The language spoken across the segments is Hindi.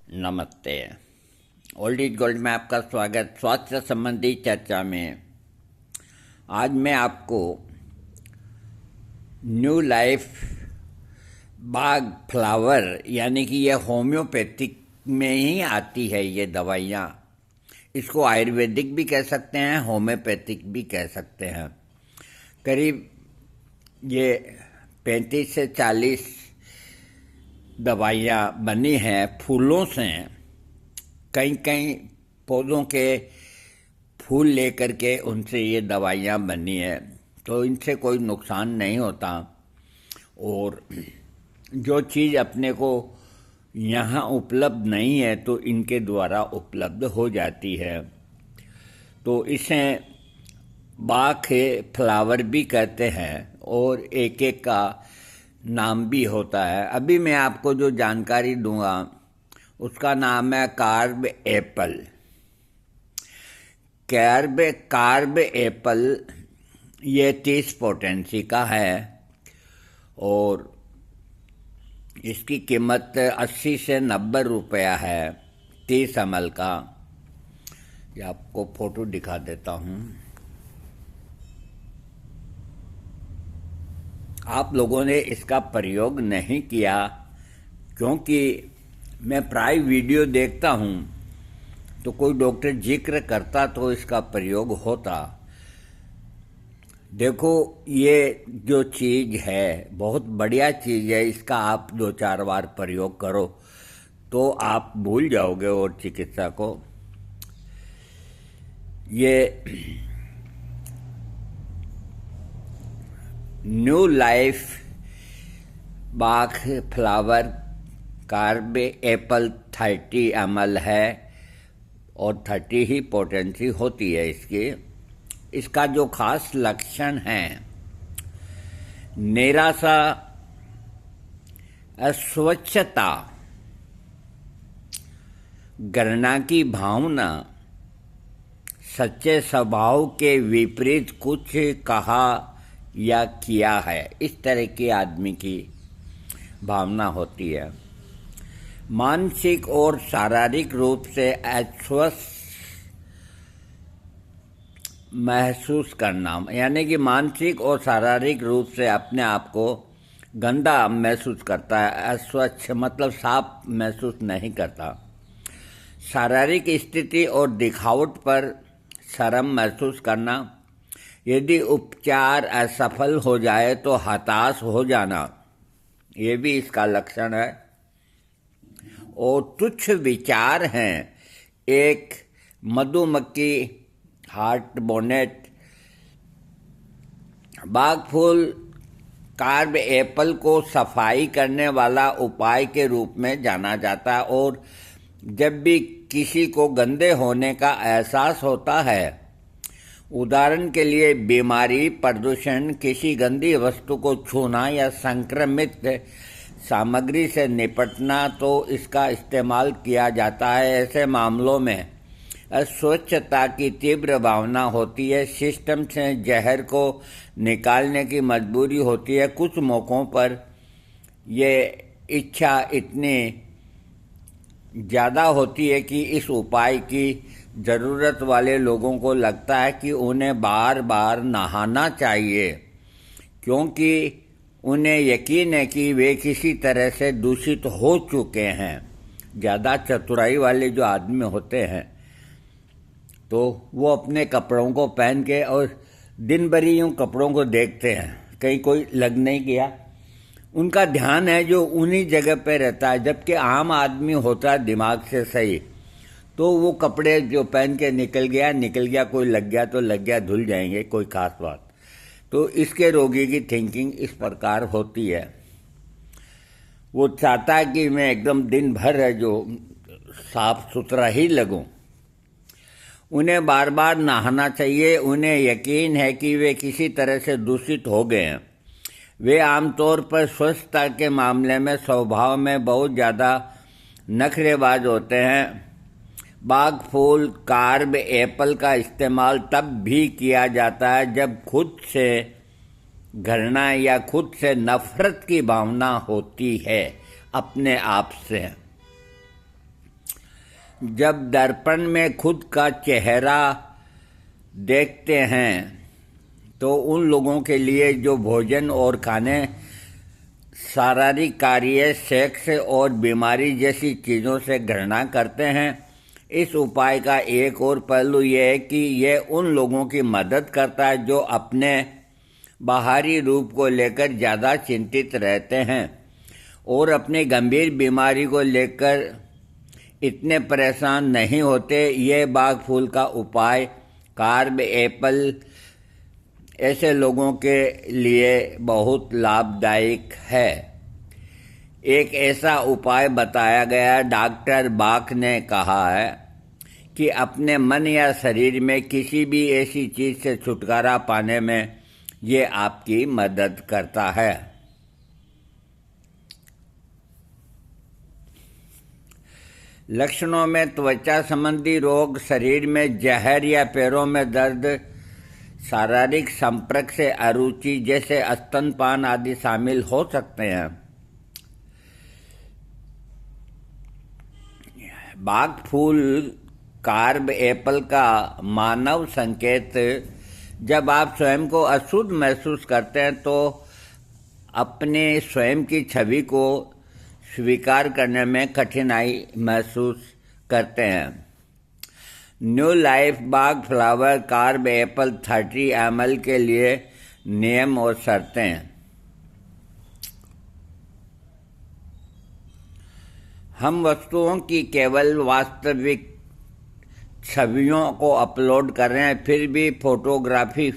नमस्ते। ओल्ड इज गोल्ड में आपका स्वागत। स्वास्थ्य संबंधी चर्चा में आज मैं आपको न्यू लाइफ बाग फ्लावर यानी कि ये होम्योपैथिक में ही आती है ये दवाइयाँ। इसको आयुर्वेदिक भी कह सकते हैं, होम्योपैथिक भी कह सकते हैं। करीब ये 35 से 40 दवाइयाँ बनी हैं फूलों से। कई कई पौधों के फूल लेकर के उनसे ये दवाइयाँ बनी है, तो इनसे कोई नुकसान नहीं होता। और जो चीज़ अपने को यहाँ उपलब्ध नहीं है तो इनके द्वारा उपलब्ध हो जाती है। तो इसे बाग फ्लावर भी कहते हैं और एक एक का नाम भी होता है। अभी मैं आपको जो जानकारी दूंगा उसका नाम है कार्ब एप्पल। कार्ब एप्पल ये 30 पोटेंसी का है और इसकी कीमत 80 से 90 रुपया है 30 ml का। ये आपको फोटो दिखा देता हूँ। आप लोगों ने इसका प्रयोग नहीं किया क्योंकि मैं प्राय वीडियो देखता हूँ तो कोई डॉक्टर जिक्र करता तो इसका प्रयोग होता। देखो, ये जो चीज़ है बहुत बढ़िया चीज़ है। इसका आप 2-4 बार प्रयोग करो तो आप भूल जाओगे और चिकित्सा को। ये न्यू लाइफ बाग फ्लावर कार्ब एप्पल 30 ml है और 30 ही पोटेंसी होती है इसकी। इसका जो खास लक्षण है, निराशा, अस्वच्छता, घृणा की भावना, सच्चे स्वभाव के विपरीत कुछ कहा या किया है, इस तरह के आदमी की भावना होती है। मानसिक और शारीरिक रूप से अस्वस्थ महसूस करना, यानी कि मानसिक और शारीरिक रूप से अपने आप को गंदा महसूस करता है। अस्वच्छ मतलब साफ महसूस नहीं करता। शारीरिक स्थिति और दिखावट पर शर्म महसूस करना। यदि उपचार असफल हो जाए तो हताश हो जाना, ये भी इसका लक्षण है। और तुच्छ विचार हैं। एक मधुमक्खी, हार्ट बोनेट, बाग फूल कार्ब एप्पल को सफाई करने वाला उपाय के रूप में जाना जाता है। और जब भी किसी को गंदे होने का एहसास होता है, उदाहरण के लिए बीमारी, प्रदूषण, किसी गंदी वस्तु को छूना या संक्रमित सामग्री से निपटना, तो इसका इस्तेमाल किया जाता है। ऐसे मामलों में अस्वच्छता की तीव्र भावना होती है। सिस्टम से जहर को निकालने की मजबूरी होती है। कुछ मौक़ों पर ये इच्छा इतनी ज़्यादा होती है कि इस उपाय की ज़रूरत वाले लोगों को लगता है कि उन्हें बार बार नहाना चाहिए, क्योंकि उन्हें यकीन है कि वे किसी तरह से दूषित हो चुके हैं। ज़्यादा चतुराई वाले जो आदमी होते हैं तो वो अपने कपड़ों को पहन के और दिन भर यूँ कपड़ों को देखते हैं, कहीं कोई लग नहीं गया। उनका ध्यान है जो उन्हीं जगह पे रहता है। जबकि आम आदमी होता है दिमाग से सही, तो वो कपड़े जो पहन के निकल गया, कोई लग गया तो लग गया, धुल जाएंगे, कोई खास बात। तो इसके रोगी की थिंकिंग इस प्रकार होती है। वो चाहता है कि मैं एकदम दिन भर है जो साफ सुथरा ही लगूं। उन्हें बार बार नहाना चाहिए। उन्हें यकीन है कि वे किसी तरह से दूषित हो गए हैं। वे आमतौर पर स्वच्छता के मामले में स्वभाव में बहुत ज़्यादा नखरेबाज होते हैं। बाग फूल कार्ब एप्पल का इस्तेमाल तब भी किया जाता है जब खुद से घृणा या खुद से नफरत की भावना होती है अपने आप से। जब दर्पण में खुद का चेहरा देखते हैं तो उन लोगों के लिए जो भोजन और खाने, शारीरिक कार्य, सेक्स और बीमारी जैसी चीज़ों से घृणा करते हैं, इस उपाय का एक और पहलू यह है कि यह उन लोगों की मदद करता है जो अपने बाहरी रूप को लेकर ज़्यादा चिंतित रहते हैं और अपनी गंभीर बीमारी को लेकर इतने परेशान नहीं होते। यह बाग फूल का उपाय कार्ब एप्पल ऐसे लोगों के लिए बहुत लाभदायक है। एक ऐसा उपाय बताया गया, डॉक्टर बाक ने कहा है कि अपने मन या शरीर में किसी भी ऐसी चीज़ से छुटकारा पाने में ये आपकी मदद करता है। लक्षणों में त्वचा संबंधी रोग, शरीर में जहर या पैरों में दर्द, शारीरिक संपर्क से अरुचि जैसे स्तनपान आदि शामिल हो सकते हैं। बाग फूल कार्ब एप्पल का मानव संकेत, जब आप स्वयं को अशुद्ध महसूस करते हैं तो अपने स्वयं की छवि को स्वीकार करने में कठिनाई महसूस करते हैं। न्यू लाइफ बाग फ्लावर कार्ब एप्पल 30 ml के लिए नियम और शर्तें। हम वस्तुओं की केवल वास्तविक छवियों को अपलोड कर रहे हैं, फिर भी फोटोग्राफी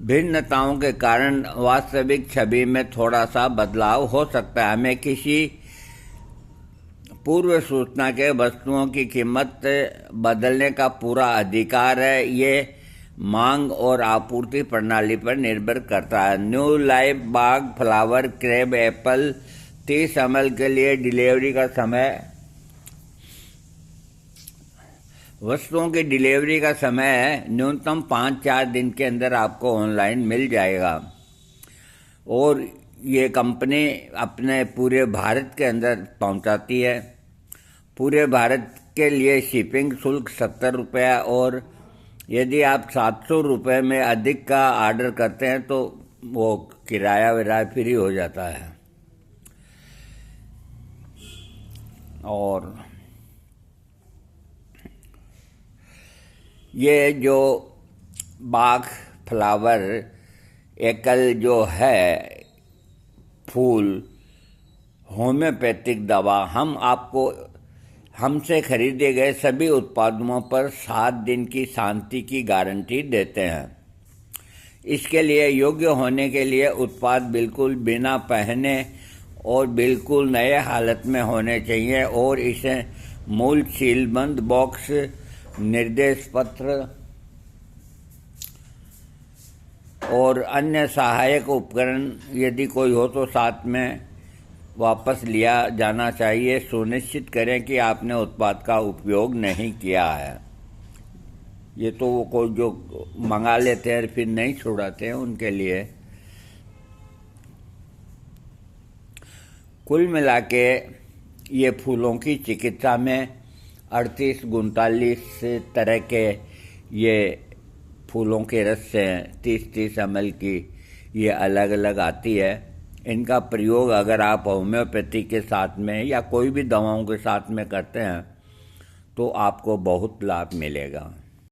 भिन्नताओं के कारण वास्तविक छवि में थोड़ा सा बदलाव हो सकता है। हमें किसी पूर्व सूचना के वस्तुओं की कीमत बदलने का पूरा अधिकार है। ये मांग और आपूर्ति प्रणाली पर निर्भर करता है। न्यू लाइफ बाग फ्लावर क्रैब एप्पल 30 ml के लिए डिलीवरी का समय, वस्तुओं की डिलीवरी का समय है न्यूनतम 5-4 दिन के अंदर आपको ऑनलाइन मिल जाएगा और ये कंपनी अपने पूरे भारत के अंदर पहुंचाती है। पूरे भारत के लिए शिपिंग शुल्क 70 रुपया और यदि आप 700 रुपये में अधिक का ऑर्डर करते हैं तो वो किराया विराया फ्री हो जाता है। और ये जो बाग फ्लावर एप्पल जो है फूल होम्योपैथिक दवा, हम आपको हमसे खरीदे गए सभी उत्पादों पर 7 दिन की शांति की गारंटी देते हैं। इसके लिए योग्य होने के लिए उत्पाद बिल्कुल बिना पहने और बिल्कुल नए हालत में होने चाहिए और इसे मूल सीलबंद बॉक्स, निर्देश पत्र और अन्य सहायक उपकरण यदि कोई हो तो साथ में वापस लिया जाना चाहिए। सुनिश्चित करें कि आपने उत्पाद का उपयोग नहीं किया है। ये तो वो कोई जो मंगा लेते हैं फिर नहीं छुड़ाते हैं उनके लिए। कुल मिला के ये फूलों की चिकित्सा में 38-39 तरह के ये फूलों के रस से 30-30 ml की ये अलग अलग आती है। इनका प्रयोग अगर आप होम्योपैथी के साथ में या कोई भी दवाओं के साथ में करते हैं तो आपको बहुत लाभ मिलेगा।